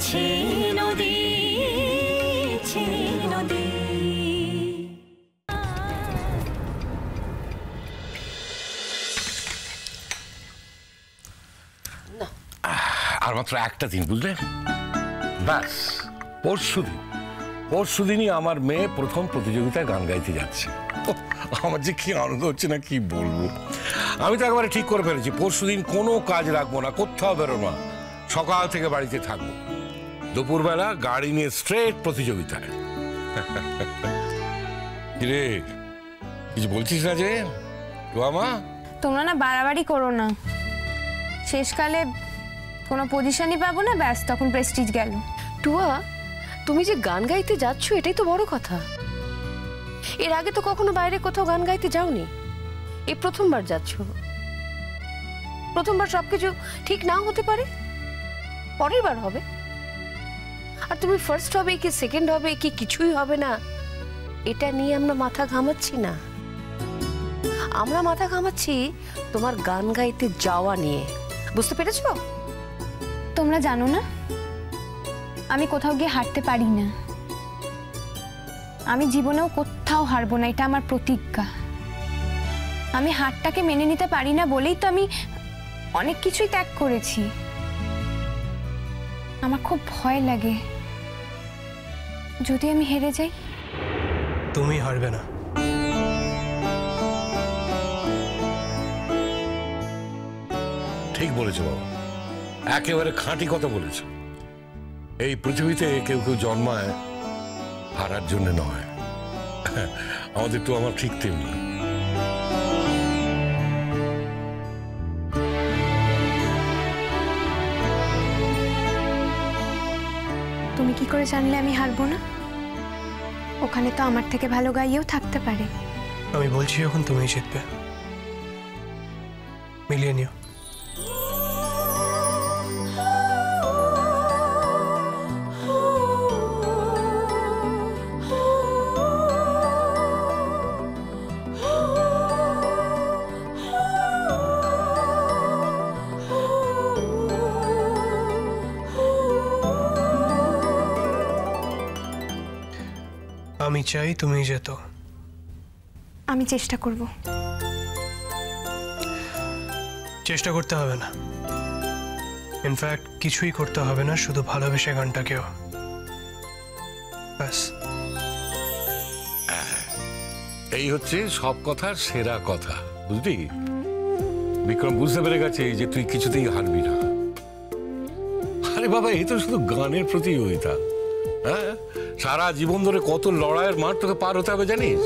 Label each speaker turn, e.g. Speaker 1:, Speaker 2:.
Speaker 1: বইছে নদী, নদী।
Speaker 2: আর মাত্র একটা দিন, বুঝলেন? ব্যাস পরশুদিনই আমার মেয়ে প্রথম প্রতিযোগিতায় গান গাইতে যাচ্ছে। আমার যে কি আনন্দ হচ্ছে না, কি বলবো। আমি তো একবারে ঠিক করে ফেলেছি, পরশুদিন কোনো কাজ রাখবো না, কোথাও বেরোবো না, সকাল থেকে বাড়িতে থাকবো, দুপুরবেলা গাড়ি নিয়ে স্ট্রেট প্রতিযোগিতায়। কিরে, কিছু বলছিস না যে? মা,
Speaker 3: তোমরা না বাড়াবাড়ি করো না, শেষকালে কোনো পজিশনই পাবো না, ব্যাস তখন প্রেস্টিজ গেল।
Speaker 4: টুয়া, তুমি যে গান গাইতে যাচ্ছ এটাই তো বড় কথা। এর আগে তো কখনো বাইরে কোথাও গান গাইতে যাওনি, এই প্রথমবার যাচ্ছ। প্রথমবার সবকিছু ঠিক নাও হতে পারে, পরের বার হবে। আর তুমি ফার্স্ট হবে কি সেকেন্ড হবে কি কিছুই হবে না, এটা নিয়ে আমরা মাথা ঘামাচ্ছি না। আমরা মাথা ঘামাচ্ছি তোমার গান গাইতে যাওয়া নিয়ে, বুঝতে পেরেছো?
Speaker 3: তোমরা জানো না আমি কোথাও গিয়ে হারতে পারি না, আমি জীবনেও কোথাও হারবো না, এটা আমার প্রতিজ্ঞা। আমি হারটাকে মেনে নিতে পারি না বলেই তো আমি অনেক কিছুই ত্যাগ করেছি। আমার খুব ভয় লাগে যদি আমি হেরে যাই।
Speaker 5: তুমি হারবে না।
Speaker 2: ঠিক বলেছো বাবা, একেবারে খাঁটি কথা বলেছো। এই পৃথিবীতে কেউ কেউ জন্মায় হারার জন্য নয়, আমাদের তো আমার ঠিক তেমনি।
Speaker 3: তুমি কি করে জানলে আমি হারবো না? ওখানে তো আমার থেকে ভালো গাইয়েও থাকতে পারে।
Speaker 5: আমি বলছি এখন তুমিই জিতবে, মিলিয়ে নিও। আমি চাই তুমি যেত।
Speaker 3: আমি চেষ্টা করব।
Speaker 5: চেষ্টা করতে হবে না, ইনফ্যাক্ট কিছুই করতে হবে না, শুধু ভালোবেসে গানটাকেও ব্যাস।
Speaker 2: এই হচ্ছে সব কথার সেরা কথা, বুঝলি? বিক্রম বুঝতে পেরে গেছে যে তুই কিছুতেই হারবি না। আরে বাবা, এই তো শুধু গানের প্রতিযোগিতা, হ্যাঁ? সারা জীবন ধরে কত লড়াইয়ের মাঠ তোকে পার হতে হবে জানিস?